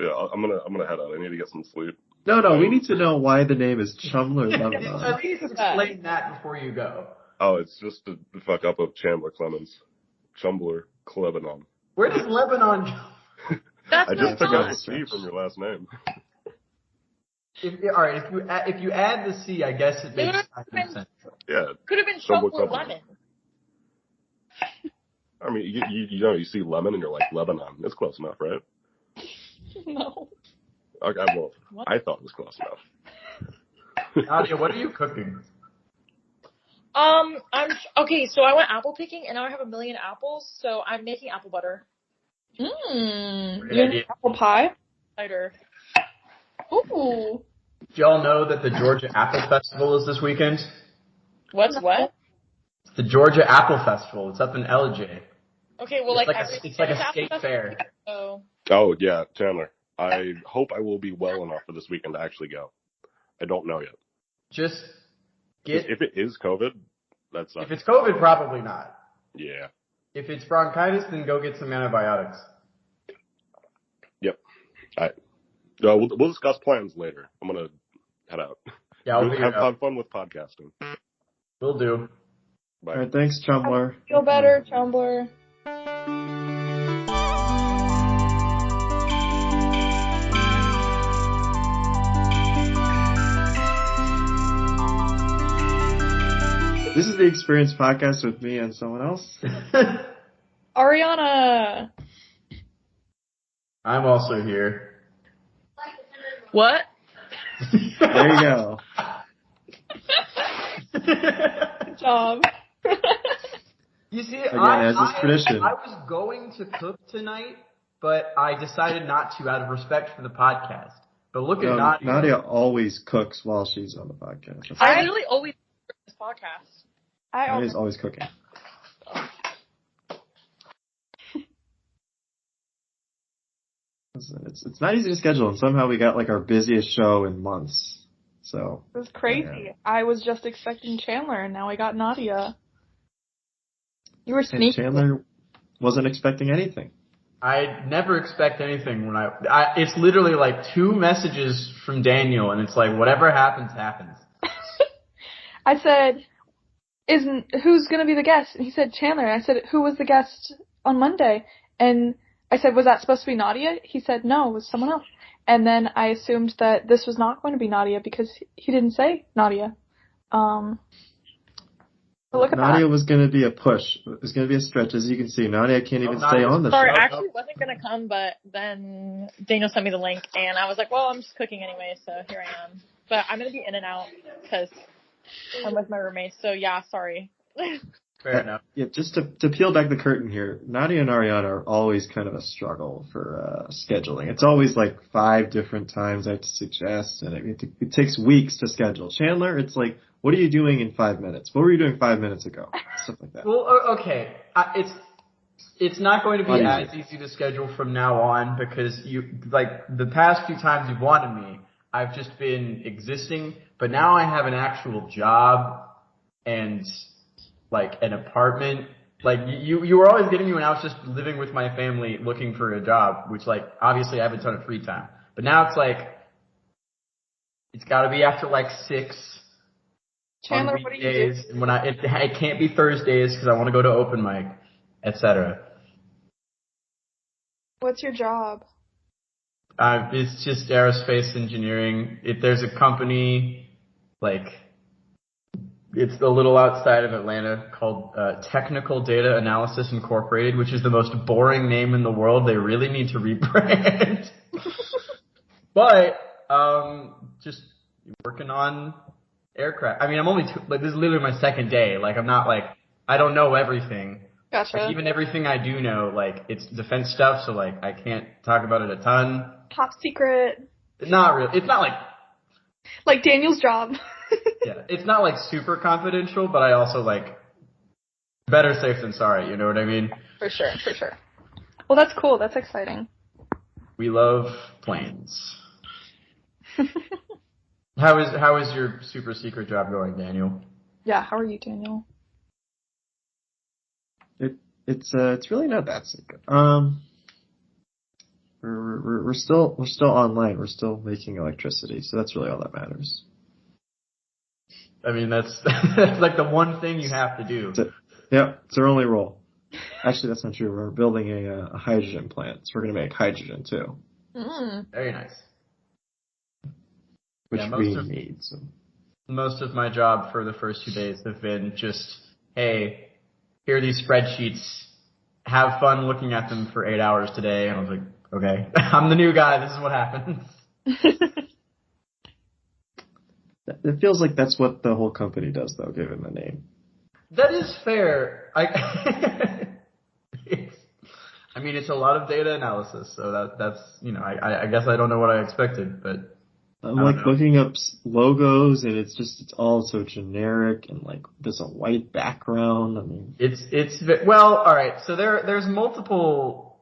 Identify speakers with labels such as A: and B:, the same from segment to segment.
A: Yeah, I'm gonna head out. I need to get some sleep.
B: No, we need to know why the name is Chumbler, Lebanon.
C: At least explain that before you go.
A: Oh, it's just the fuck up of Chandler Clemens. Chumbler, Lebanon.
C: Where does Lebanon go?
A: I just took out the C from your last name.
C: All right, if you add the C, I guess it makes sense.
A: Yeah.
D: Could have been Chumbler Lemon.
A: I mean, you see lemon and you're like, Lebanon. It's close enough, right?
D: No.
A: Okay, well, what? I thought it was close enough.
C: Nadia, what are you cooking?
D: Okay, so I went apple picking, and now I have 1 million apples, so I'm making apple butter.
E: You're apple pie?
D: Cider.
E: Ooh.
C: Did y'all know that the Georgia Apple Festival is this weekend?
D: What's what?
C: It's the Georgia Apple Festival. It's up in LJ.
D: Okay, well,
C: it's like a state fair.
D: So.
A: Oh, yeah, Chandler. I hope I will be well enough for this weekend to actually go. I don't know yet.
C: Just get...
A: If it is COVID, that's not...
C: If it's COVID, probably not.
A: Yeah.
C: If it's bronchitis, then go get some antibiotics.
A: Yep. We'll discuss plans later. I'm going to head out.
C: Yeah, I'll
A: have fun with podcasting.
C: Will do.
A: Bye.
B: All right, thanks, Chumbler.
E: Feel better, Chumbler.
B: This is the Experience Podcast with me and someone else.
E: Arianna.
C: I'm also here.
D: What?
B: There you go.
E: Good job.
C: You see,
B: Again, as is tradition.
C: I was going to cook tonight, but I decided not to out of respect for the podcast. But look at Nadia.
B: Nadia always cooks while she's on the podcast.
D: I literally always cook this podcast.
B: Nadia's always cooking. It's not easy to schedule, and somehow we got like our busiest show in months. So
E: it was crazy. Yeah. I was just expecting Chandler, and now I got Nadia. You were sneaky.
B: And Chandler wasn't expecting anything.
C: I never expect anything when it's literally like 2 messages from Daniel, and it's like whatever happens, happens.
E: I said, who's going to be the guest? And he said, Chandler. And I said, who was the guest on Monday? And I said, was that supposed to be Nadia? He said, no, it was someone else. And then I assumed that this was not going to be Nadia because he didn't say Nadia. Look at
B: Nadia
E: that.
B: was going to be a push. It was going to be a stretch. As you can see, Nadia can't even stay on the show.
D: Sorry, I actually wasn't going to come, but then Daniel sent me the link, and I was like, well, I'm just cooking anyway, so here I am. But I'm going to be in and out because I'm with my roommates, so yeah, sorry.
C: Fair enough.
B: Yeah, just to peel back the curtain here, Nadia and Arianna are always kind of a struggle for scheduling. It's always like 5 different times I have to suggest, and it takes weeks to schedule. Chandler, it's like, what are you doing in 5 minutes? What were you doing 5 minutes ago? Stuff like that.
C: Well, okay. It's not going to be as easy to schedule from now on because the past few times you've wanted me, I've just been existing, but now I have an actual job and like an apartment. Like you were always getting me when I was just living with my family looking for a job, which like obviously I have a ton of free time. But now it's like it's got to be after like 6.
E: Chandler,
C: on
E: what do you do?
C: And when it can't be Thursdays because I want to go to open mic, etc.
E: What's your job?
C: It's just aerospace engineering. There's a company, like, it's a little outside of Atlanta called Technical Data Analysis Incorporated, which is the most boring name in the world. They really need to rebrand. But just working on aircraft. I mean, I'm only this is literally my 2nd day. Like, I'm not like I don't know everything.
E: Gotcha.
C: Like, even everything I do know, like it's defense stuff, so like I can't talk about it a ton.
E: Top secret.
C: Not really. It's not
E: like Daniel's job.
C: Yeah, it's not like super confidential, but I also like better safe than sorry. You know what I mean?
E: For sure. Well, that's cool. That's exciting.
C: We love planes. How is your super secret job going, Daniel?
E: Yeah, how are you, Daniel?
B: It's really not that secret. We're still online. We're still making electricity, so that's really all that matters.
C: I mean, that's that's like the one thing you have to do.
B: It's our only role. Actually, that's not true. We're building a hydrogen plant, so we're going to make hydrogen too.
C: Very nice.
B: Which we need. So.
C: Most of my job for the first 2 days have been just, hey, here are these spreadsheets. Have fun looking at them for 8 hours today. And I was like, okay, I'm the new guy. This is what happens.
B: It feels like that's what the whole company does, though, given the name.
C: That is fair. I mean, it's a lot of data analysis, so that's I guess I don't know what I expected, but
B: I'm looking up logos, and it's all so generic, and like there's a white background. I mean,
C: it's well, all right. So there's multiple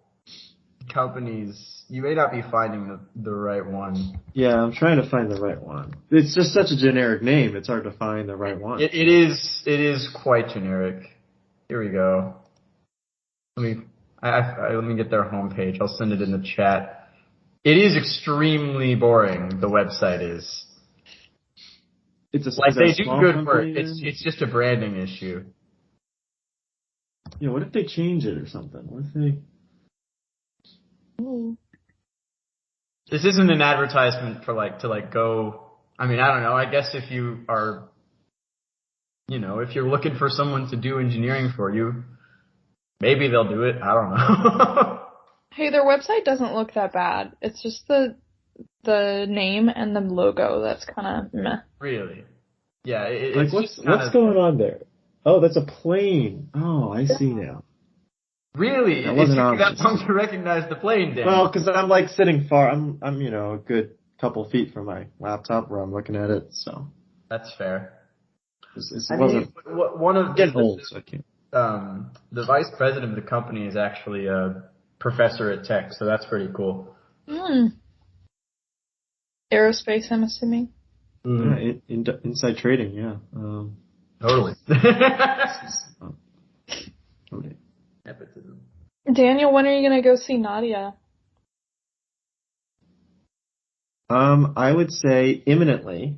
C: companies. You may not be finding the right one.
B: Yeah, I'm trying to find the right one. It's just such a generic name; it's hard to find the right one.
C: It is quite generic. Here we go. Let me get their homepage. I'll send it in the chat. It is extremely boring. The website is. They do good work. It's just a branding issue.
B: Yeah, what if they change it or something? What if they?
C: This isn't an advertisement for to go. I mean, I don't know. I guess if you are, if you're looking for someone to do engineering for you, maybe they'll do it. I don't know.
E: Hey, their website doesn't look that bad. It's just the name and the logo that's kind of meh.
C: Really? Yeah.
B: What's going on there? Oh, that's a plane. Oh, I see now.
C: Really?
B: That wasn't obvious.
C: That long to recognize the plane, Dan.
B: Well, because I'm sitting far. I'm a good couple feet from my laptop where I'm looking at it. So
C: that's fair.
B: One of getting old, so I can't.
C: The vice president of the company is actually a professor at Tech, so that's pretty cool.
E: Aerospace, I'm assuming.
B: Yeah, inside trading, yeah.
C: Totally. Nepotism.
E: Daniel, when are you going to go see Nadia?
B: I would say imminently.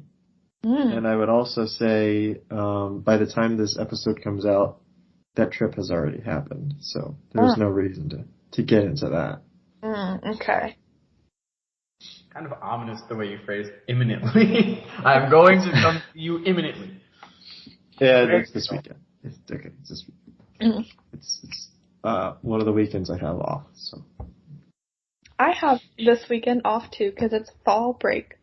B: And I would also say by the time this episode comes out, that trip has already happened. So there's no reason to get into that.
E: Okay.
C: Kind of ominous the way you phrase imminently. I'm going to come to you imminently.
B: Yeah, it's this weekend. It's this weekend. It's one of the weekends I have off. So
E: I have this weekend off too because it's fall break.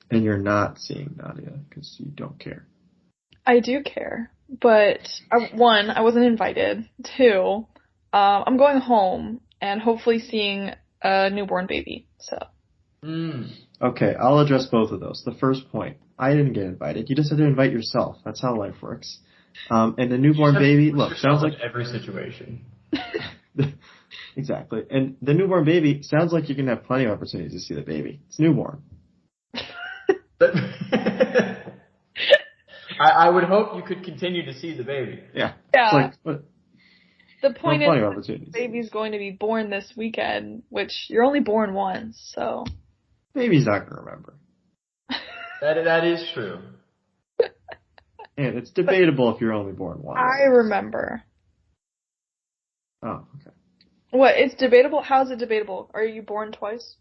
B: And you're not seeing Nadia because you don't care.
E: I do care, but one, I wasn't invited. Two, I'm going home and hopefully seeing a newborn baby. So.
B: Okay, I'll address both of those. The first point, I didn't get invited. You just had to invite yourself. That's how life works. And the newborn baby, look, sounds like
C: every situation.
B: Exactly. And the newborn baby sounds like you can have plenty of opportunities to see the baby. It's newborn.
C: I would hope you could continue to see the baby.
B: Yeah.
E: Yeah.
B: It's
E: the point is, the baby's going to be born this weekend, which you're only born once, so.
B: Baby's not going to remember.
C: That is true.
B: And it's debatable if you're only born once.
E: I remember.
B: Oh, okay.
E: What? It's debatable? How is it debatable? Are you born twice?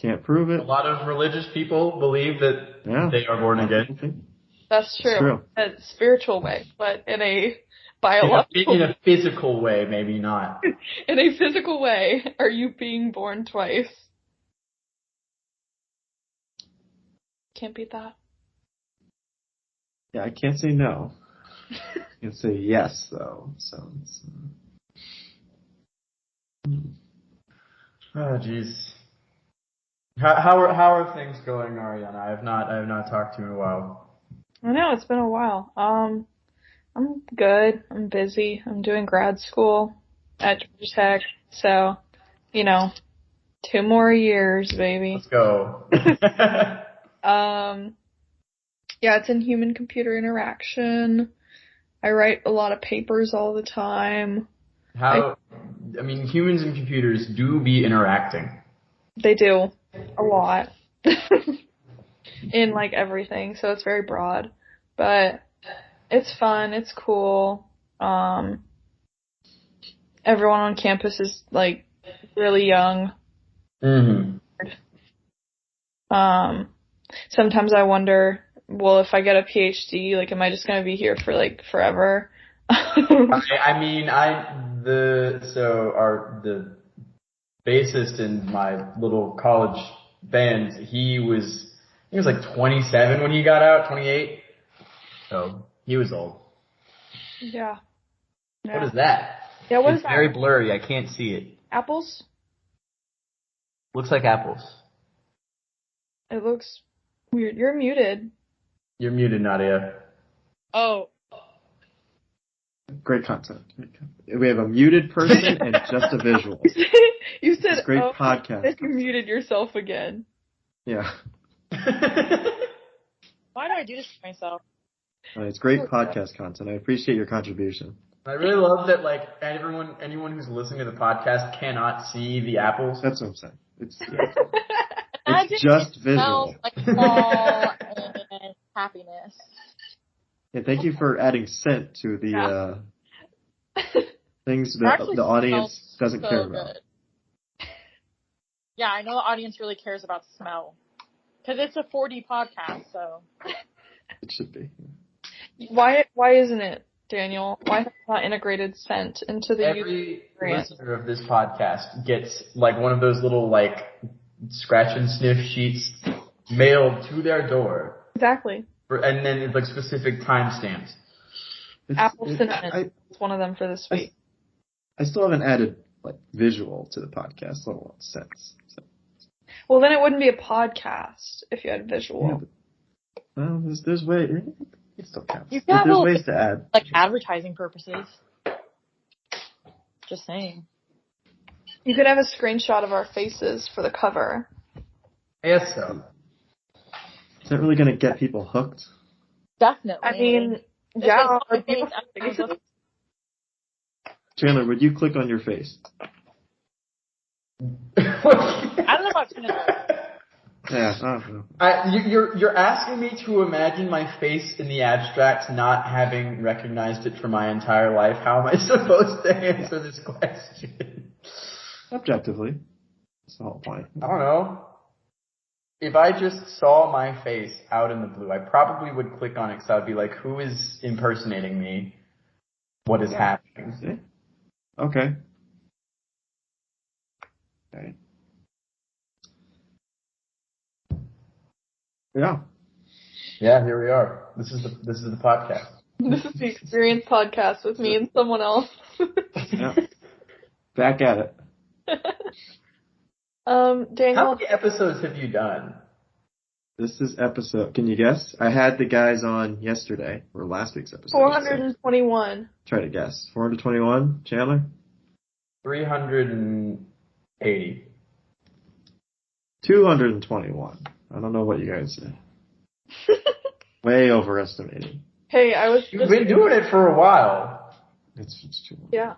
B: Can't prove it.
C: A lot of religious people believe that they are born again.
B: It's
E: That's true.
B: true.
E: In a spiritual way, but in a biological
C: in a physical way, maybe not.
E: In a physical way, are you being born twice? Can't beat that.
B: Yeah, I can't say no. I can say yes, though. So it's,
C: Oh, jeez. How are things going, Arianna? I have not talked to you in a while.
E: I know, it's been a while. I'm good. I'm busy. I'm doing grad school at Georgia Tech. So, 2 more years, baby.
C: Let's go.
E: Yeah, it's in human-computer interaction. I write a lot of papers all the time.
C: I mean, humans and computers do be interacting.
E: They do. A lot. In, like, everything, so it's very broad. But it's fun, it's cool. Everyone on campus is, like, really young.
C: Mm-hmm.
E: Sometimes I wonder, well, if I get a PhD, like, am I just gonna be here for, like, forever?
C: The bassist in my little college band, he was like 27 when he got out, 28. So he was old.
E: Yeah.
C: What is that?
E: Yeah, what
C: it's
E: is that?
C: very blurry. I can't see it.
E: Apples?
C: Looks like apples.
E: It looks weird. You're muted.
C: You're muted, Nadia.
D: Oh.
B: Great content. We have a muted person and just a visual.
E: You said,
B: It's great podcast.
E: You muted yourself again.
B: Yeah.
D: Why do I do this to myself?
B: It's great podcast content. I appreciate your contribution.
C: I really love that, like, anyone who's listening to the podcast cannot see the apples.
B: That's what I'm saying. It's just visual.
D: Like fall and happiness.
B: Yeah, thank you for adding scent to the things that the audience doesn't care about.
D: Yeah, I know the audience really cares about smell. Because it's a 4D podcast, so.
B: It should be.
E: Why isn't it, Daniel? Why have you not integrated scent into the
C: Every listener of this podcast gets, like, one of those little, like, scratch and sniff sheets mailed to their door.
E: Exactly.
C: And then it's, like, specific timestamps.
E: Apple cinnamon. It's one of them for this week.
B: I still haven't added, like, visual to the podcast, let alone sense. So.
E: Well, then it wouldn't be a podcast if you had visual.
B: Yeah, well, there's ways. It still counts.
D: You can
B: There's ways to add.
D: Like advertising purposes. Just saying.
E: You could have a screenshot of our faces for the cover.
C: Yes, so.
B: Is that really going to get people hooked?
D: Definitely.
E: I mean, yeah.
B: Chandler, would you click on your face?
D: I don't know about Chandler.
B: Yeah, I don't know.
C: You're asking me to imagine my face in the abstract, not having recognized it for my entire life. How am I supposed to answer this question?
B: Objectively. That's the whole point.
C: I don't know. If I just saw my face out in the blue, I probably would click on it because I would be like, who is impersonating me? What is happening?
B: See? Okay. Okay. Yeah.
C: Yeah, here we are. This is the podcast.
E: This is the Experience Podcast with me and someone else.
B: Yeah. Back at it.
E: Daniel.
C: How many episodes have you done?
B: This is episode. Can you guess? I had the guys on yesterday or last week's episode.
E: 421.
B: Try to guess. 421. Chandler.
C: 380.
B: 221. I don't know what you guys said. Way overestimating.
E: Hey,
C: You've been doing it for a while.
B: It's too long.
E: Yeah.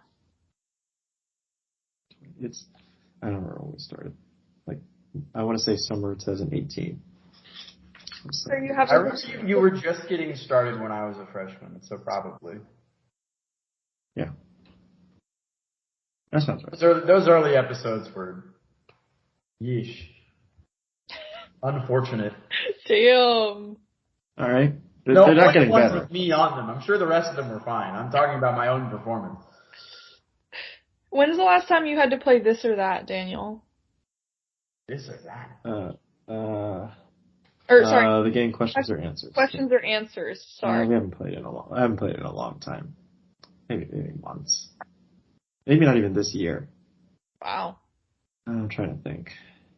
B: I don't know when we started. Like, I want to say summer 2018.
E: So you have
C: I remember you were just getting started when I was a freshman, so probably.
B: Yeah. That sounds right.
C: Those early episodes were, yeesh. Unfortunate.
E: Damn.
B: All right. They're
C: No,
B: not getting
C: ones
B: better.
C: with me on them. I'm sure the rest of them were fine. I'm talking about my own performance.
E: When's the last time you had to play this or that, Daniel?
C: This or that.
E: Sorry.
B: The game questions or answers.
E: Questions or answers. Sorry.
B: I haven't played it in a long time. Maybe months. Maybe not even this year.
E: Wow.
B: I'm trying to think.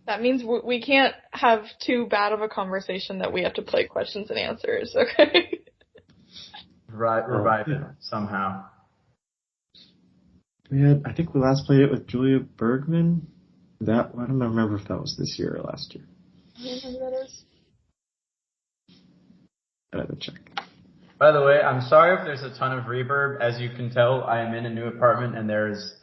E: That means we can't have too bad of a conversation that we have to play questions and answers, okay?
C: Revive it somehow.
B: I think we last played it with Julia Bergman. I don't remember if that was this year or last year.
E: I don't know who that is.
B: I have to check.
C: By the way, I'm sorry if there's a ton of reverb. As you can tell, I am in a new apartment and there is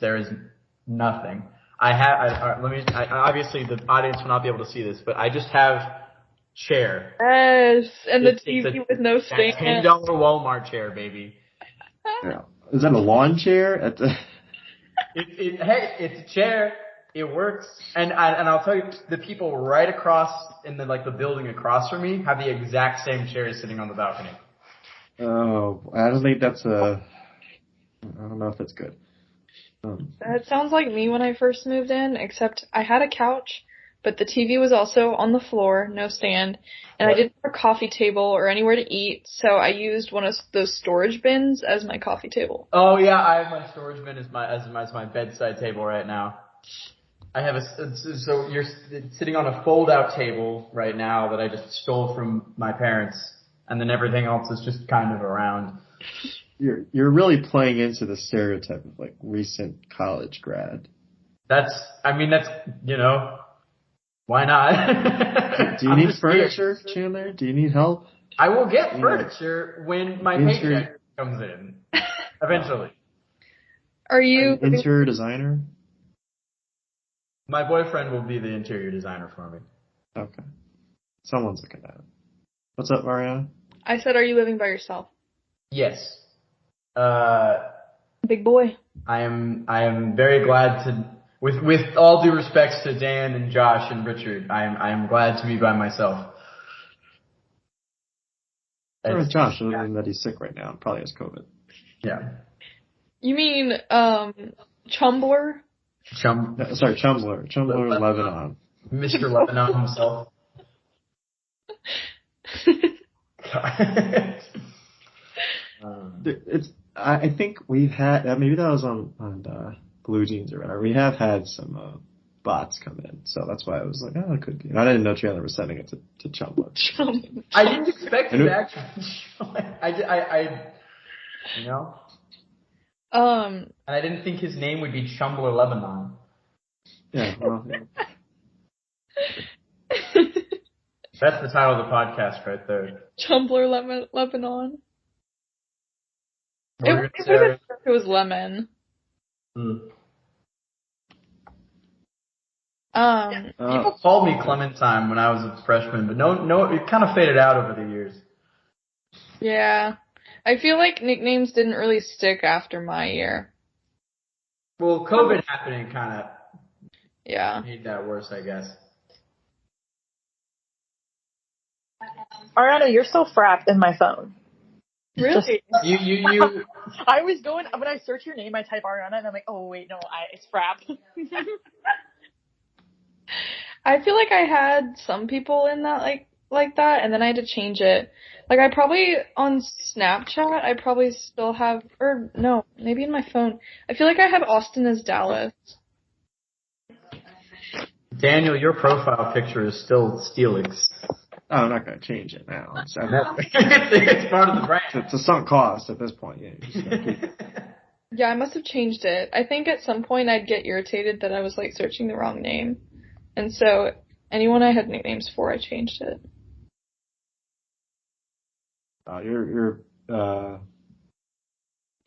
C: nothing. Obviously the audience will not be able to see this, but I just have chair.
E: Yes, and the TV with no stand.
C: $10 Walmart chair, baby.
B: Yeah. Is that a lawn chair?
C: Hey, it's a chair. It works. And I'll tell you, the people right across in the building across from me have the exact same chairs sitting on the balcony.
B: Oh, I don't think that's I don't know if that's good.
E: That sounds like me when I first moved in, except I had a couch, but the TV was also on the floor, no stand, and I didn't have a coffee table or anywhere to eat, so I used one of those storage bins as my coffee table.
C: Oh yeah, I have my storage bin as my bedside table right now. I have so you're sitting on a fold-out table right now that I just stole from my parents, and then everything else is just kind of around.
B: You're really playing into the stereotype of like recent college grad.
C: That's why not?
B: Do you need furniture, Chandler? Do you need help?
C: I will get furniture when my paycheck comes in. Eventually.
E: Are you
B: interior designer?
C: My boyfriend will be the interior designer for me.
B: Okay. Someone's looking at it. What's up, Arianna?
E: I said, are you living by yourself?
C: Yes.
E: Big boy.
C: I am very glad to, with all due respects to Dan and Josh and Richard, I am glad to be by myself.
B: Or with Josh, other than that he's sick right now, probably has COVID.
C: Yeah.
E: You mean, Chumbler?
B: Sorry, Chumbler. Chumbler, Lebanon.
C: Mr. Lebanon himself.
B: I think we've had, maybe that was on Blue Jeans or whatever. We have had some bots come in, so that's why I was like, oh, it could be. And I didn't know Chandler was sending it to Chumbler.
C: I didn't expect it to actually show it. I and I didn't think his name would be Chumbler Lebanon.
B: Yeah, well, yeah.
C: That's the title of the podcast right there.
E: Chumbler Lebanon. It was lemon.
C: People called me Clementine when I was a freshman, but no, it kind of faded out over the years.
E: Yeah. I feel like nicknames didn't really stick after my year.
C: Well, COVID happening kind of made that worse, I guess.
D: Arianna, you're so frapped in my phone.
E: Really?
C: You.
D: I was going, when I search your name, I type Arianna, and I'm like, oh, wait, no, it's frapped.
E: I feel like I had some people in that, like that, and then I had to change it. Like, I probably, on Snapchat, I probably still have, or no, maybe in my phone. I feel like I have Austin as Dallas.
C: Daniel, your profile picture is still Steelix.
B: Oh, I'm not going to change it now.
C: It's part of the brand.
B: It's a sunk cost at this point.
E: Yeah, I must have changed it. I think at some point I'd get irritated that I was, like, searching the wrong name. And so, anyone I had nicknames for, I changed it.
B: You're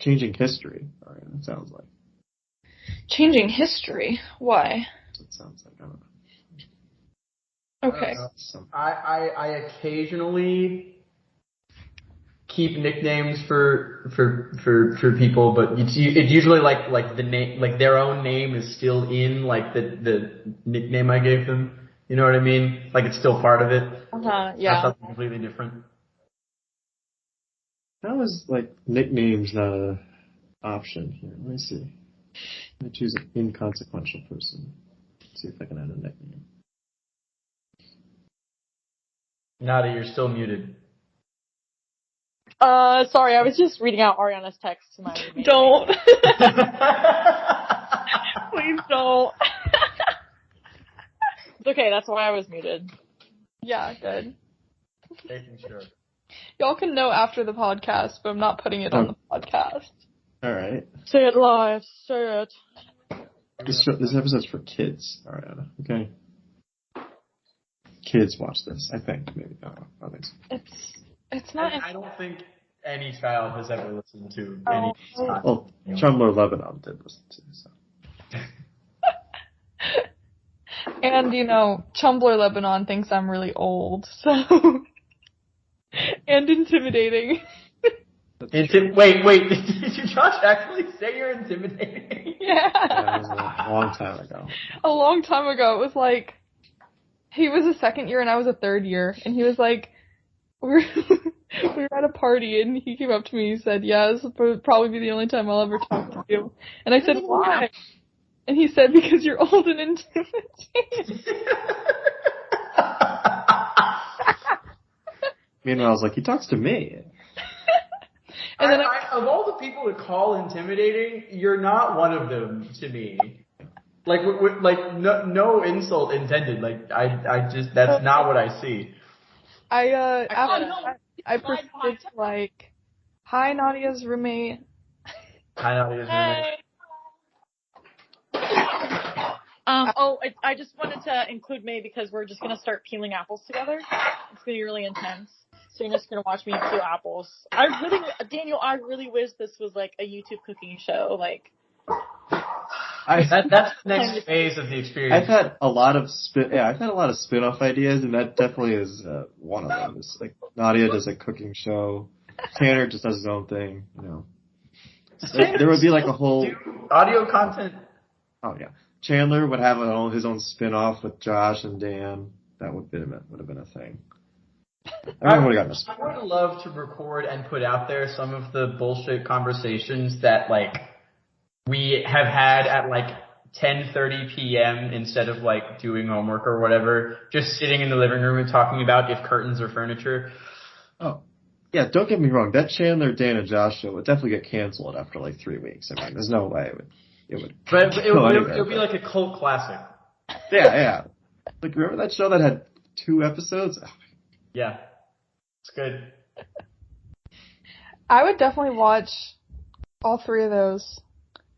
B: changing history. All right, it sounds like.
E: Changing history? Why?
B: It sounds like, I don't know.
E: Okay.
C: I occasionally keep nicknames for people, but it's usually like the name, like their own name is still in like the nickname I gave them. You know what I mean? Like it's still part of it.
E: Yeah.
C: Not something completely different.
B: How is like nicknames not an option here? Let me see. I choose an inconsequential person. Let's see if I can add a nickname.
C: Nadia, you're still muted.
D: Sorry, I was just reading out Arianna's text to my roommate.
E: Don't. Please don't.
D: It's okay, that's why I was muted.
E: Yeah, good.
C: Making sure.
E: Y'all can know after the podcast, but I'm not putting it on the podcast.
B: All right.
D: Say it live. Say it.
B: This episode's for kids, Arianna. Okay. Kids watch this, I think. Maybe. I don't know. I think so.
E: It's not.
C: I don't think any child has ever listened to any.
B: Well, Chandler Lebanon did listen to. So.
E: And, Chumbler Lebanon thinks I'm really old, so. And intimidating.
C: Wait, did Josh actually say you're intimidating?
E: Yeah.
B: That was a long time ago.
E: A long time ago, it was like, he was a second year and I was a third year, and he was like, we were at a party and he came up to me and he said, yeah, this will probably be the only time I'll ever talk to you. And I said, why? And he said, because you're old and intimidating.
B: Meanwhile, I was like, he talks to me.
C: And then of all the people to call intimidating, you're not one of them to me. Like, no insult intended. Like, I just, that's not what I see.
E: I proceeded to like, hi, Nadia's roommate.
C: Hi, Nadia's roommate.
D: I just wanted to include May because we're just gonna start peeling apples together. It's gonna be really intense. So you're just gonna watch me peel apples. Daniel, I really wish this was like a YouTube cooking show. Like,
C: that's the next phase of the experience.
B: I've had a lot of spin-off ideas, and that definitely is one of them. It's like Nadia does a cooking show, Tanner just does his own thing. There would be like a whole
C: audio content.
B: Oh yeah, Chandler would have his own spin-off with Josh and Dan. That would have been a thing. I
C: would love to record and put out there some of the bullshit conversations that like we have had at like 10:30 p.m. instead of like doing homework or whatever, just sitting in the living room and talking about if curtains are furniture.
B: Oh, yeah. Don't get me wrong. That Chandler, Dan, and Josh show would definitely get canceled after like 3 weeks. I mean, there's no way it would.
C: But it would be like a cult classic.
B: Yeah. Like, remember that show that had 2 episodes?
C: Yeah, it's good.
E: I would definitely watch all 3 of those.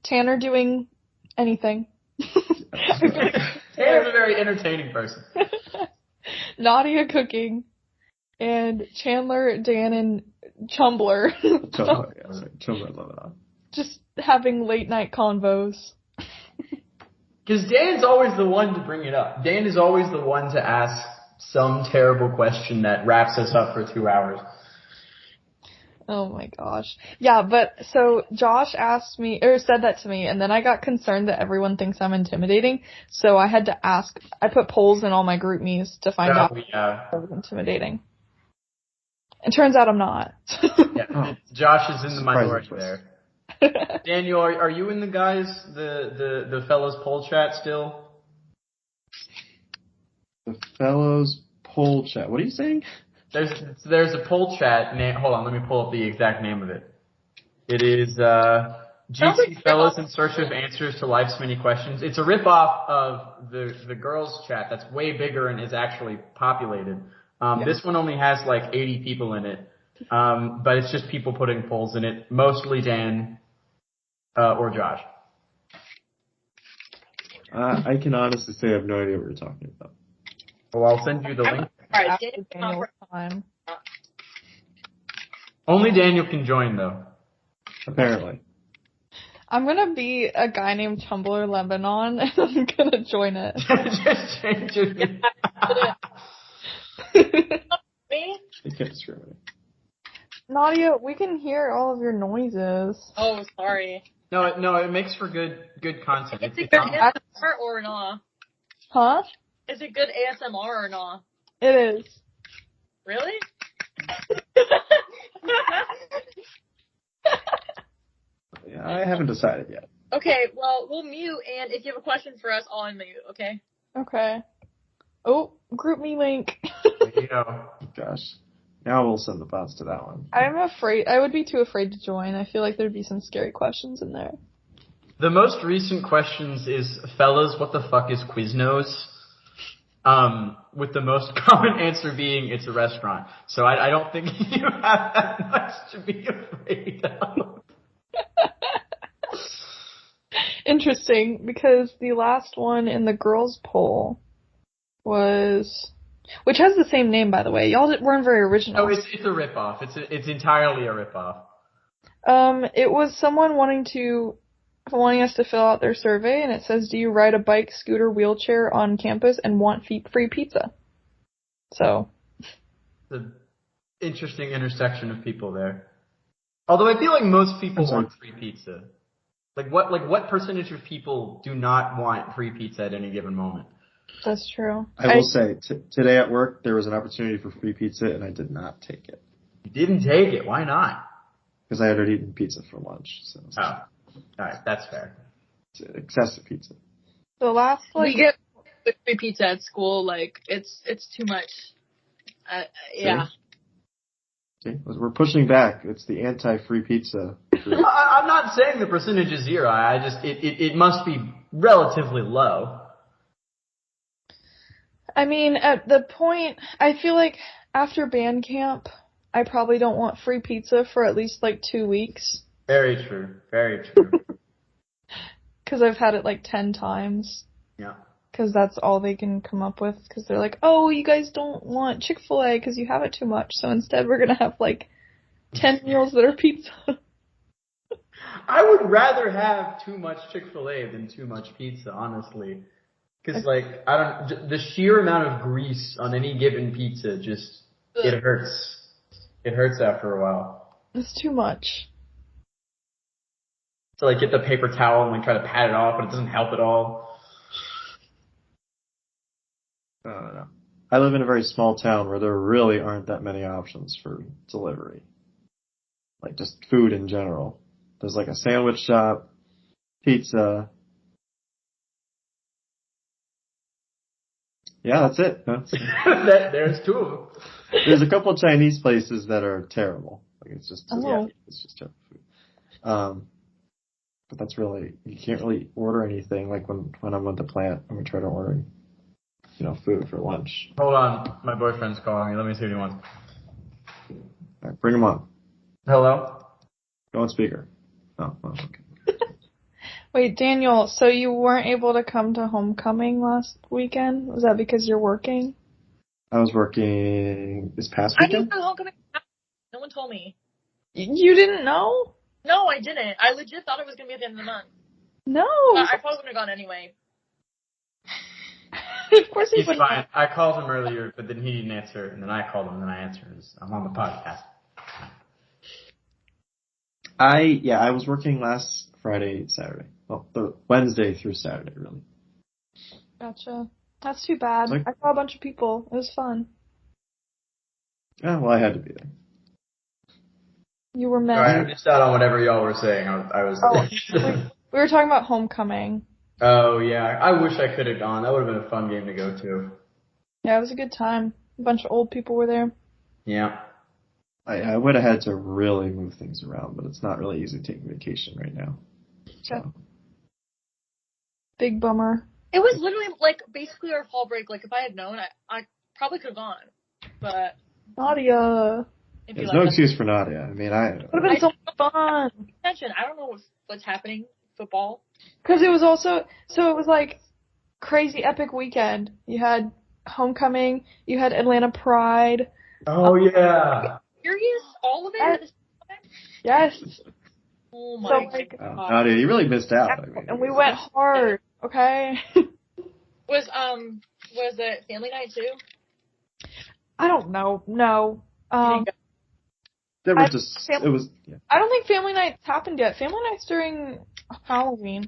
E: Tanner doing anything.
C: Tanner's a very entertaining person.
E: Nadia cooking. And Chandler, Dan, and Chumbler.
B: Chumbler, Lebanon.
E: Just having late night convos.
C: Because Dan's always the one to bring it up. Dan is always the one to ask some terrible question that wraps us up for 2 hours.
E: Oh my gosh. Yeah, but so Josh said that to me, and then I got concerned that everyone thinks I'm intimidating, so I had to ask. I put polls in all my group me's to find out if I was intimidating. It turns out I'm not.
C: Yeah. Josh is in the minority there. Daniel, are you in the fellows poll chat still?
B: The fellows poll chat. What are you saying?
C: There's a poll chat name. Hold on, let me pull up the exact name of it. It is GT Fellows in Search of Answers to Life's Many Questions. It's a ripoff of the girls chat that's way bigger and is actually populated. This one only has like 80 people in it, but it's just people putting polls in it, mostly Dan or Josh.
B: I can honestly say I have no idea what you're talking about.
C: Well, I'll send you the link.
E: All right,
C: Only Daniel can join, though.
B: Apparently.
E: I'm gonna be a guy named Chumbler Lebanon, and I'm gonna join it.
C: Just change it.
D: Me?
B: You can't discriminate.
E: Nadia, we can hear all of your noises.
D: Oh, sorry.
C: No, it makes for good content.
D: Is it good ASMR or not?
E: Huh?
D: Is it good ASMR or not?
E: It is.
D: Really?
B: Yeah, I haven't decided yet.
D: Okay, well, we'll mute, and if you have a question for us, I'll unmute, okay?
E: Okay. Oh, group me link.
C: There you go.
B: Gosh. Now we'll send the bots to that one.
E: I'm afraid. I would be too afraid to join. I feel like there'd be some scary questions in there.
C: The most recent questions is, fellas, what the fuck is Quiznos? With the most common answer being, it's a restaurant. So I don't think you have that much to be afraid of.
E: Interesting, because the last one in the girls' poll was, which has the same name, by the way. Y'all weren't very original.
C: Oh, it's a ripoff. It's entirely a ripoff.
E: It was someone wanting to wanting us to fill out their survey, and it says, do you ride a bike, scooter, wheelchair on campus and want free pizza? So.
C: The interesting intersection of people there. Although I feel like most people want free pizza. Like what percentage of people do not want free pizza at any given moment?
E: That's true.
B: I will say, today at work, there was an opportunity for free pizza, and I did not take it.
C: You didn't take it. Why not?
B: Because I had already eaten pizza for lunch. So
C: Oh. Alright, that's fair.
B: it's excessive pizza.
E: The last,
D: We get free pizza at school, like, it's too much. Yeah.
B: See? We're pushing back. It's the anti-free pizza.
C: I'm not saying the percentage is zero. I just, it must be relatively low.
E: I mean, at the point, I feel like after band camp, I probably don't want free pizza for at least like 2 weeks.
C: Very true. Very true.
E: Because I've had it like 10 times.
C: Yeah.
E: Because that's all they can come up with. Because they're like, oh, you guys don't want Chick-fil-A because you have it too much. So instead we're going to have like 10 meals that are pizza.
C: I would rather have too much Chick-fil-A than too much pizza, honestly. Because, like, the sheer amount of grease on any given pizza just, it hurts. It hurts after a while.
E: It's too much.
C: To, like, get the paper towel and, like, try to pat it off, but it doesn't help at all.
B: I don't know. I live in a very small town where there really aren't that many options for delivery. Like, just food in general. There's, like, a sandwich shop, pizza. Yeah, that's it.
C: There's two of them.
B: There's a couple Chinese places that are terrible. Like, it's just terrible food. But that's really, you can't really order anything. Like when I'm at the plant, I'm gonna try to order, food for lunch.
C: Hold on, my boyfriend's calling me. Let me see what he wants.
B: All right, bring him on.
C: Hello?
B: Go on speaker. Oh, okay.
E: Wait, Daniel, so you weren't able to come to homecoming last weekend? Was that because you're working?
B: I was working this past
D: I
B: weekend.
D: didn't know homecoming. No one told me.
E: You didn't know?
D: No, I didn't. I legit thought it was going to be at the end of the month.
E: No.
D: I probably wouldn't have gone anyway.
E: Of course
C: He's fine. I called him earlier, but then he didn't answer, and then I called him, and then I answered. I'm on the podcast.
B: I was working last Friday, Saturday. Well, the Wednesday through Saturday, really.
E: Gotcha. That's too bad.
B: Like,
E: I saw a bunch of people. It was fun.
B: Yeah, well, I had to be there.
E: You were meant.
C: I missed out on whatever y'all were saying. I was.
E: We were talking about homecoming.
C: Oh, yeah. I wish I could have gone. That would have been a fun game to go to.
E: Yeah, it was a good time. A bunch of old people were there.
C: Yeah.
B: I would have had to really move things around, but it's not really easy taking vacation right now. So.
E: Big bummer.
D: It was literally, like, basically our fall break. Like, if I had known, I probably could have gone. But
E: Nadia.
B: There's no excuse for Nadia. I mean,
E: It would have been so much fun.
D: Attention. I don't know what's happening. Football.
E: Because it was also, so it was like crazy epic weekend. You had homecoming, you had Atlanta Pride.
C: Oh, yeah.
D: Serious? All of it at the same time?
E: Yes.
D: Oh my god.
B: Nadia, you really missed out. I mean,
E: And we went hard, okay?
D: Was it family night too?
E: I don't know. No.
B: There was just, it was, yeah.
E: I don't think family nights happened yet. Family night's during Halloween.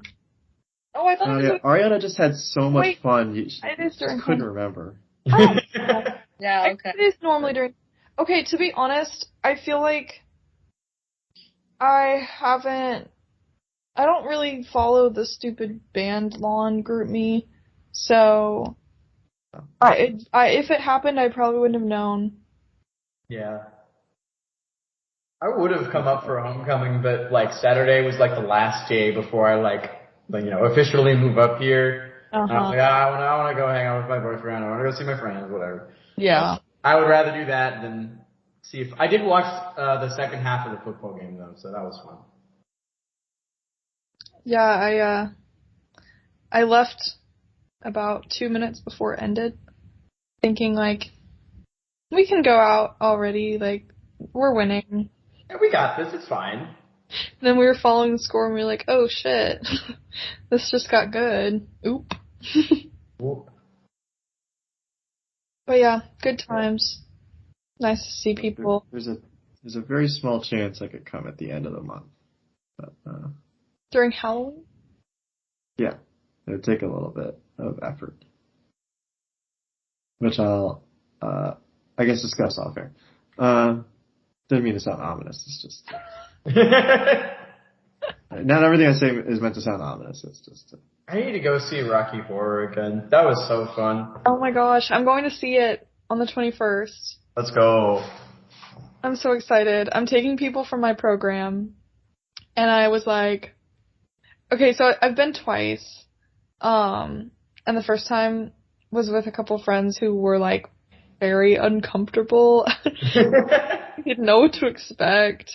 D: Oh, I thought it was.
B: Arianna just had so much fun.
E: It is during
B: couldn't remember.
D: Yeah, okay.
E: It is normally during. Okay, to be honest, I feel like I don't really follow the stupid band lawn group me, so if it happened, I probably wouldn't have known.
C: Yeah. I would have come up for homecoming, but like Saturday was like the last day before I officially move up here. And I was like, I want to go hang out with my boyfriend. I want to go see my friends, whatever.
E: Yeah.
C: I would rather do that than see if I did watch the second half of the football game though, so that was fun.
E: Yeah, I left about 2 minutes before it ended, thinking like, we can go out already, like, we're winning.
C: Yeah, we got this, it's fine.
E: then we were following the score and we were like, oh shit, this just got good. Oop. But yeah, good times. Nice to see people.
B: There's a very small chance I could come at the end of the month. But,
E: during Halloween?
B: Yeah, it would take a little bit of effort. Which I'll, I guess, discuss off air. Didn't mean to sound ominous, it's just... Not everything I say is meant to sound ominous, it's just...
C: I need to go see Rocky Horror again. That was so fun.
E: Oh my gosh, I'm going to see it on the 21st.
C: Let's go.
E: I'm so excited. I'm taking people from my program, and I was like, okay, so I've been twice, and the first time was with a couple friends who were like very uncomfortable. Didn't know what to expect.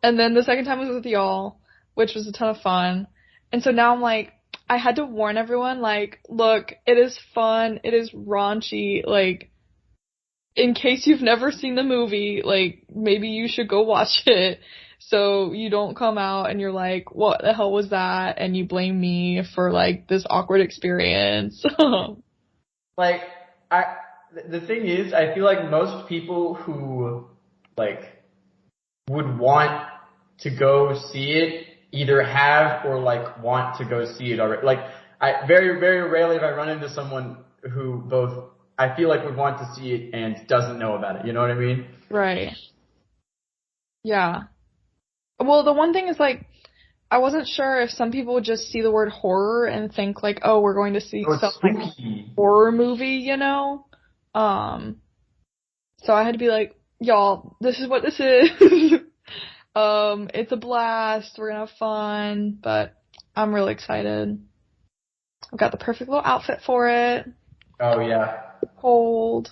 E: And then the second time was with y'all, which was a ton of fun. And so now I'm like, I had to warn everyone, like, look, it is fun, it is raunchy, like, in case you've never seen the movie, like, maybe you should go watch it so you don't come out and you're like, what the hell was that? And you blame me for, like, this awkward experience.
C: Like, the thing is, I feel like most people who, like, would want to go see it either have or, like, want to go see it already. Like, I very, very rarely have I run into someone who both, I feel like would want to see it and doesn't know about it. You know what I mean?
E: Right. Yeah. Well, the one thing is, like, I wasn't sure if some people would just see the word horror and think, like, oh, we're going to see some like, horror movie, you know? So I had to be like, y'all, this is what this is. It's a blast. We're gonna have fun, but I'm really excited. I've got the perfect little outfit for it.
C: Oh, yeah.
E: Cold.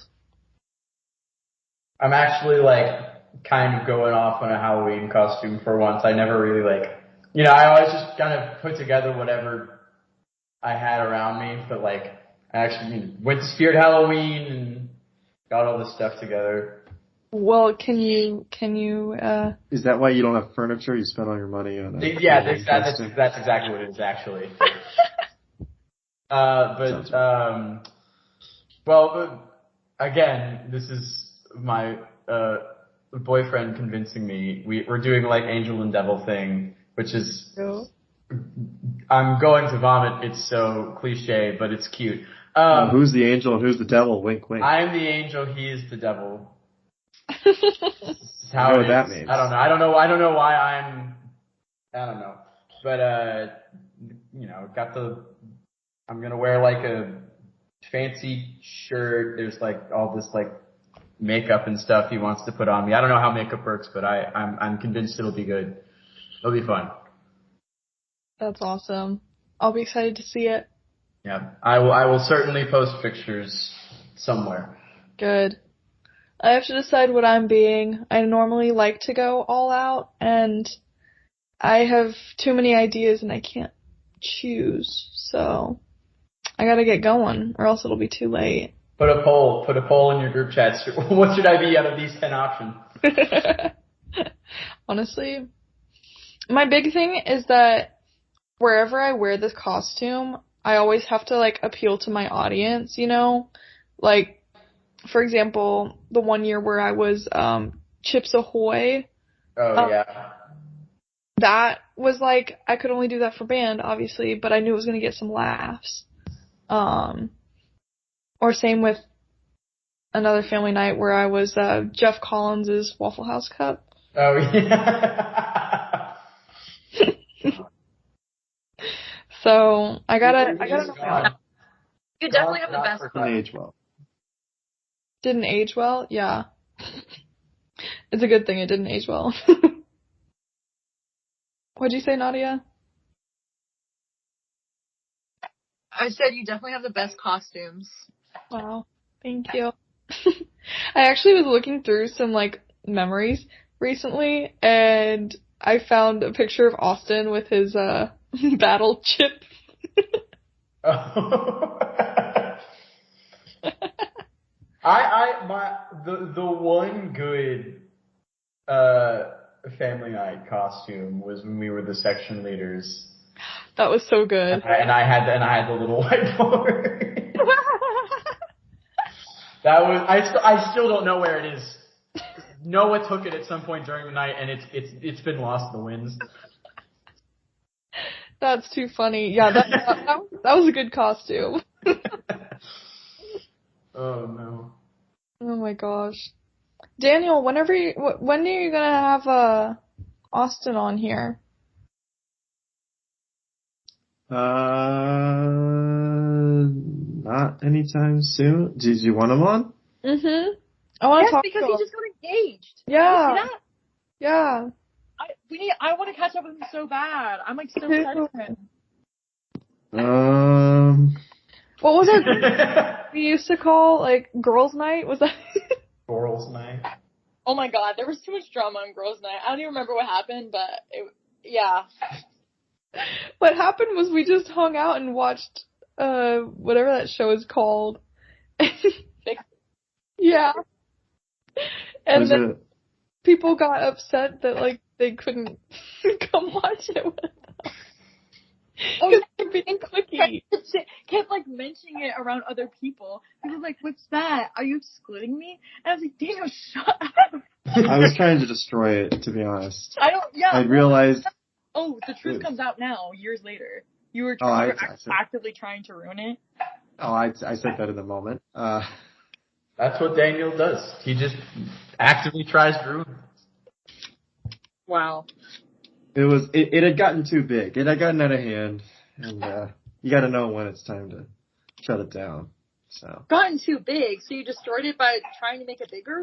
C: I'm actually, like, kind of going off on a Halloween costume for once. I never really, like, you know, I always just kind of put together whatever I had around me, but, like, I actually went to Spirit Halloween and got all this stuff together.
E: Well, can you,
B: Is that why you don't have furniture? You spent all your money on a...
C: Yeah, that's exactly what it is, actually. Well, again, this is my, boyfriend convincing me. We're doing, like, angel and devil thing, which is, I'm going to vomit. It's so cliche, but it's cute.
B: Who's the angel and who's the devil? Wink, wink.
C: I'm the angel. He is the devil.
B: How what that means.
C: I don't know why I don't know. But, you know, I'm gonna wear, like, a fancy shirt. There's, like, all this, like, makeup and stuff he wants to put on me. I don't know how makeup works, but I'm convinced it'll be good. It'll be fun.
E: That's awesome. I'll be excited to see it.
C: Yeah, I will certainly post pictures somewhere.
E: Good. I have to decide what I'm being. I normally like to go all out, and I have too many ideas and I can't choose. So I gotta get going, or else it'll be too late.
C: Put a poll in your group chats. What should I be out of these 10 options?
E: Honestly, my big thing is that wherever I wear this costume, I always have to, like, appeal to my audience, you know? Like, for example, the one year where I was, Chips Ahoy.
C: Oh, yeah.
E: That was, like, I could only do that for band, obviously, but I knew it was gonna get some laughs. Or same with another family night where I was, Jeff Collins's Waffle House Cup.
C: Oh, yeah.
E: So, I gotta know.
D: You definitely have the best
B: Didn't age well.
E: Didn't age well? Yeah. It's a good thing it didn't age well. What'd you say, Nadia?
D: I said you definitely have the best costumes.
E: Wow. Thank you. I actually was looking through some, like, memories recently, and I found a picture of Austin with his, battle chip.
C: The one good, family night costume was when we were the section leaders.
E: That was so good.
C: And I had the little whiteboard. That was I still don't know where it is. Noah took it at some point during the night, and it's been lost in the winds.
E: That's too funny. Yeah, that was a good costume.
C: Oh no.
E: Oh my gosh. Daniel, when are you gonna have Austin on here?
B: Not anytime soon. Did you want him on?
E: Mm-hmm. I want to talk
D: because
E: to
D: he
E: him.
D: just got engaged.
E: Yeah.
D: Did you see that?
E: Yeah.
D: I want to catch up with him so bad. I'm like so excited for him.
E: What was it we used to call, like, girls' night? Was that?
C: Girls' night.
D: Oh my god, there was too much drama on girls' night. I don't even remember what happened, but yeah.
E: What happened was we just hung out and watched, whatever that show is called. Yeah. And then people got upset that, like, they couldn't come watch it with us.
D: Oh,
E: they're being clicky.
D: Kept like mentioning it around other people. People were like, "What's that? Are you excluding me?" And I was like, "Daniel, shut up."
B: I was trying to destroy it, to be honest.
D: I
B: realized.
D: Oh, the truth comes out now, years later. You were actively trying to ruin it.
B: Oh, I said that in the moment.
C: That's what Daniel does. He just actively tries to ruin it.
D: Wow.
B: It had gotten too big. It had gotten out of hand, and you got to know when it's time to shut it down. So
D: gotten too big, so you destroyed it by trying to make it bigger.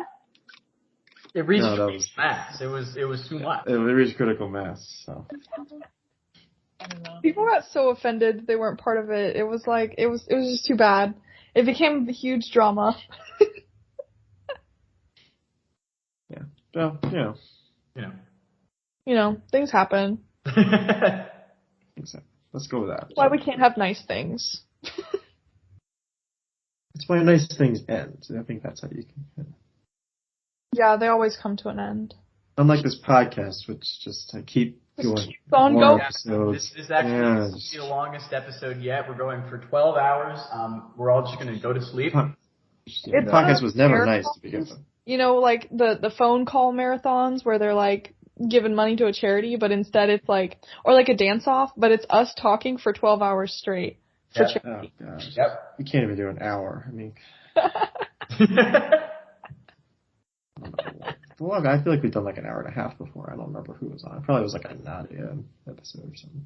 C: It reached mass. It was too much.
B: It reached critical mass. So
D: I don't know.
E: People got so offended they weren't part of it. It was like it was just too bad. It became a huge drama.
B: Yeah. Well,
E: You know, things happen.
B: Exactly. Let's go with that.
E: That's why we can't have nice things.
B: That's why nice things end. I think that's how you can.
E: Yeah, they always come to an end.
B: Unlike this podcast, which just keep going.
E: Keep on going.
C: This is actually the longest episode yet. We're going for 12 hours. We're all just going to go to sleep.
B: The podcast was never nice to begin with.
E: You know, like the phone call marathons where they're like giving money to a charity, but instead it's like, or like a dance off, but it's us talking for 12 hours straight for charity.
B: Oh gosh.
C: Yep.
B: You can't even do an hour. I mean, I feel like we've done like an hour and a half before. I don't remember who was on. It probably was like a Nadia episode or something.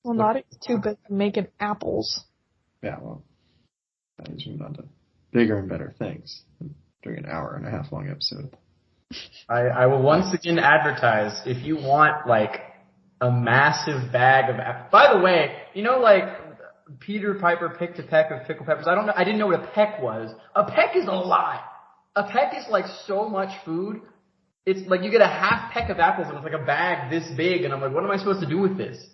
E: Well, Nadia's too busy making apples.
B: Yeah, well, I just moved on to bigger and better things during an hour and a half long episode.
C: I will once again advertise if you want like a massive bag of apples. By the way, you know, like Peter Piper picked a peck of pickled peppers. I didn't know what a peck was. A peck is a lot. A peck is like so much food. It's like you get a half peck of apples and it's like a bag this big, and I'm like, what am I supposed to do with this?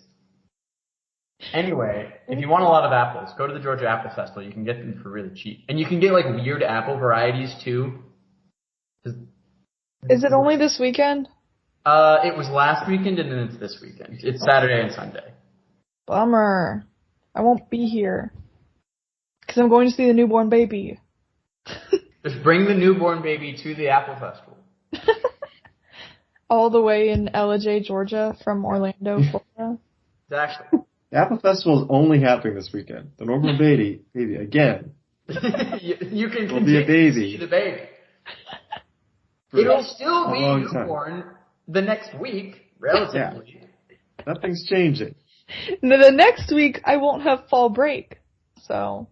C: Anyway, if you want a lot of apples, go to the Georgia Apple Festival. You can get them for really cheap. And you can get like weird apple varieties too.
E: Is it only this weekend?
C: It was last weekend and then it's this weekend. It's Saturday and Sunday.
E: Bummer. I won't be here. Because I'm going to see the newborn baby.
C: Just bring the newborn baby to the Apple Festival.
E: All the way in LJ, Georgia from Orlando, Florida.
C: Exactly.
B: The Apple Festival is only happening this weekend. The newborn baby, again.
C: you can
B: will be a baby.
C: See the baby. It'll still be newborn the next week, relatively.
B: Yeah. Nothing's changing.
E: The next week, I won't have fall break, so.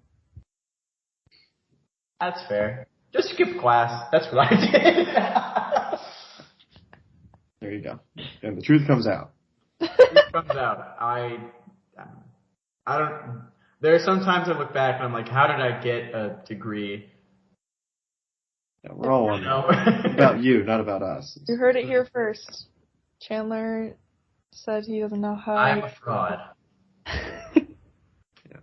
C: That's fair. Just skip class. That's what I did.
B: There you go. And the truth comes out.
C: The truth comes out. I don't. There are some times I look back and I'm like, how did I get a degree?
B: Yeah, we're all on that. About you, not about us.
E: You heard it here first. Chandler said he doesn't know how.
C: I'm a fraud.
B: Yeah.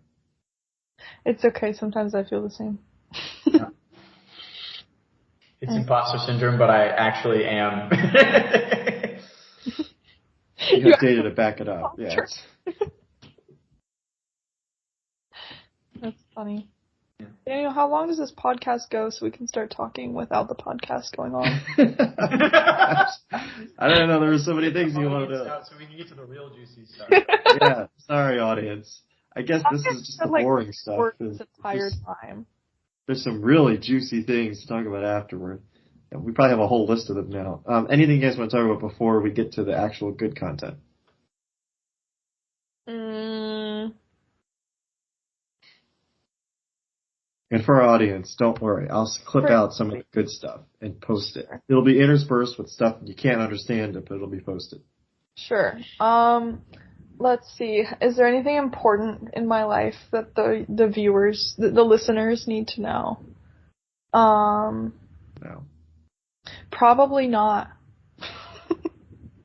E: It's okay. Sometimes I feel the same.
C: It's imposter syndrome, but I actually am.
B: You have data to back it up. Yeah.
E: Sure. That's funny.
C: Yeah.
E: Daniel, how long does this podcast go so we can start talking without the podcast going on?
B: I don't know. There were so many things you wanted to.
C: So we can get to the real juicy stuff.
B: Yeah. Sorry, audience. I guess this is just the boring stuff.
E: This entire time.
B: There's some really juicy things to talk about afterward. And we probably have a whole list of them now. Anything you guys want to talk about before we get to the actual good content? And for our audience, don't worry. I'll clip out some of the good stuff and post it. It'll be interspersed with stuff you can't understand, but it'll be posted.
E: Sure. Let's see. Is there anything important in my life that the viewers, the listeners need to know?
B: No.
E: Probably not.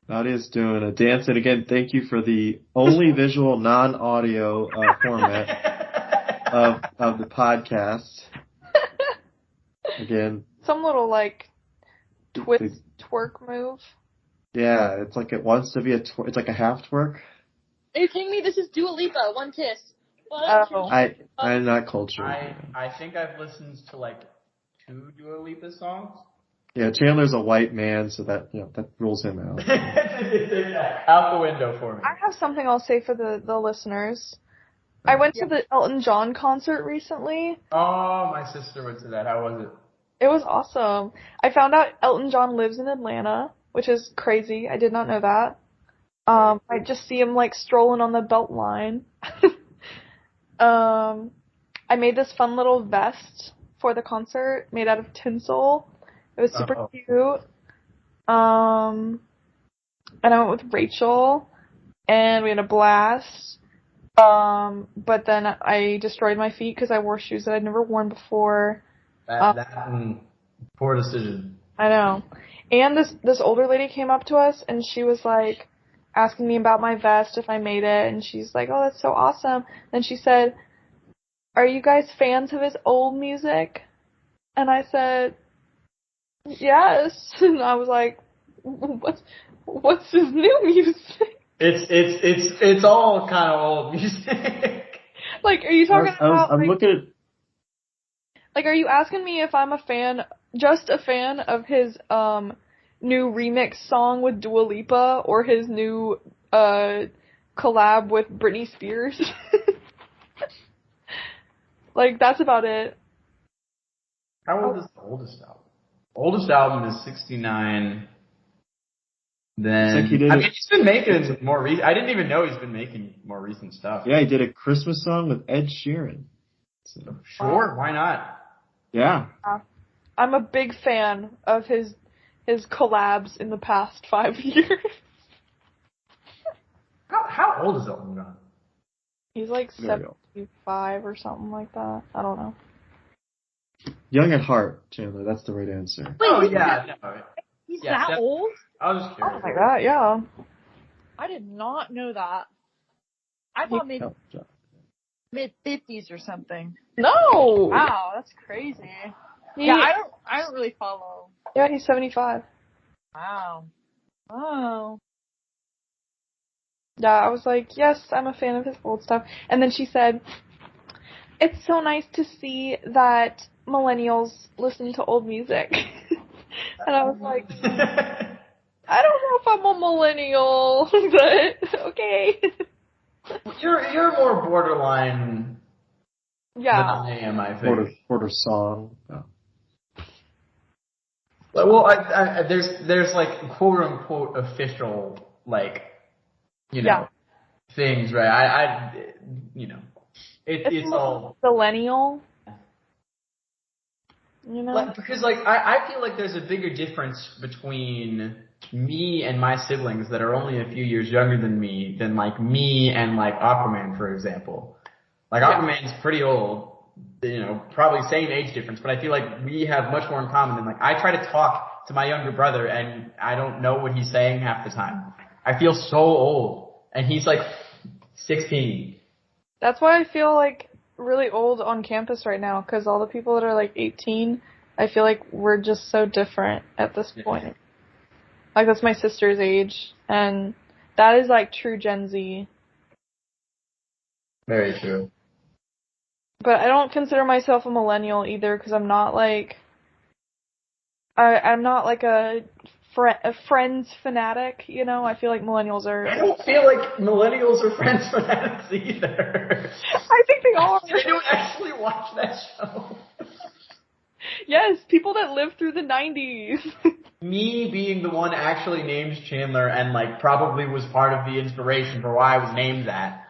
B: Nadia's doing a dance, and again, thank you for the only visual, non-audio format of the podcast. Again,
E: some little twerk move.
B: Yeah, it's like it wants to be it's like a half twerk.
D: Are you kidding me? This is Dua Lipa. One kiss.
B: I'm not cultured.
C: I think I've listened to 2 Dua Lipa songs.
B: Yeah, Chandler's a white man, so that that rules him out.
C: Out the window for me.
E: I have something I'll say for the listeners. I went to the Elton John concert recently.
C: Oh, my sister went to that. How was it?
E: It was awesome. I found out Elton John lives in Atlanta, which is crazy. I did not know that. I just see him strolling on the Beltline. I made this fun little vest for the concert made out of tinsel. It was super cute. And I went with Rachel, and we had a blast. But then I destroyed my feet because I wore shoes that I'd never worn before.
C: Poor decision.
E: I know. And this older lady came up to us, and she was asking me about my vest, if I made it, and she's like, "Oh, that's so awesome." Then she said, "Are you guys fans of his old music?" And I said, "Yes." And I was like, "What's his new music?"
C: It's all kind of old music.
E: Are you talking about?
B: I'm looking at.
E: Are you asking me if I'm just a fan of his new remix song with Dua Lipa or his new collab with Britney Spears? That's about it.
C: How old is the oldest album? Oldest album is 69. Then he's been making more recent. I didn't even know he's been making more recent stuff.
B: Yeah, he did a Christmas song with Ed Sheeran.
C: So, sure, why not?
B: Yeah.
E: I'm a big fan of his collabs in the past 5 years.
C: How old is Elton John?
E: He's 75 or something like that. I don't know.
B: Young at heart, Chandler. That's the right answer.
D: Wait,
C: yeah.
D: He's that old?
C: I was just curious.
E: Oh my god, yeah.
D: I did not know that. I thought maybe mid-50s or something.
E: No!
D: Wow, that's crazy. I don't really follow.
E: Yeah, he's 75.
D: Wow. Oh.
E: Yeah, I was like, yes, I'm a fan of his old stuff. And then she said, "It's so nice to see that millennials listen to old music." And I was like, I don't know if I'm a millennial, but okay.
C: You're more borderline than I am, I think.
B: Border song. Oh.
C: Well, there's quote unquote official things, right? It's all
E: millennial.
C: Because I feel like there's a bigger difference between me and my siblings that are only a few years younger than me than me and Aquaman, for example. Aquaman's pretty old, probably same age difference, but I feel like we have much more in common than I try to talk to my younger brother and I don't know what he's saying half the time. I feel so old and he's 16.
E: That's why I feel really old on campus right now, because all the people that are 18 I feel like we're just so different at this point. Like, that's my sister's age, and that is, like, true Gen Z.
C: Very true.
E: But I don't consider myself a millennial either, because I'm not, like, I'm not, like, a Friends fanatic, you know? I feel like millennials are...
C: I don't feel like millennials are Friends fanatics either.
E: I think they are.
C: They don't actually watch that show.
E: Yes, people that lived through the 90s.
C: Me being the one actually named Chandler and, like, probably was part of the inspiration for why I was named that.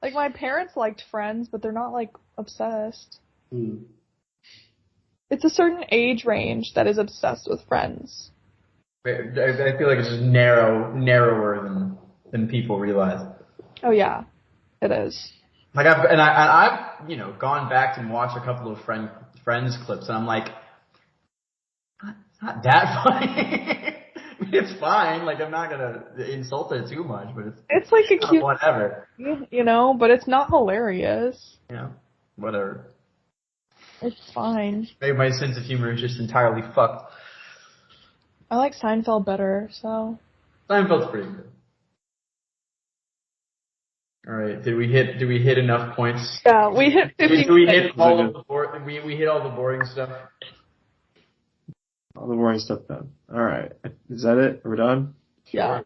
E: Like, my parents liked Friends, but they're not, like, obsessed. It's a certain age range that is obsessed with Friends.
C: I feel like it's just narrower than people realize.
E: Oh yeah, it is.
C: Like I've you know gone back and watched a couple of Friends clips, and I'm like, it's not that funny. I mean, it's fine. Like, I'm not gonna insult it too much, but
E: it's like a cute
C: whatever,
E: you know, but it's not hilarious.
C: Yeah, whatever.
E: It's fine.
C: Maybe my sense of humor is just entirely fucked.
E: I like Seinfeld better, so.
C: Seinfeld's pretty good. All right, did we hit enough points?
E: Yeah, we hit 50.
C: Did we hit all of the we hit all the boring stuff?
B: All the boring stuff done. All right, is that it? Are we done?
E: Yeah.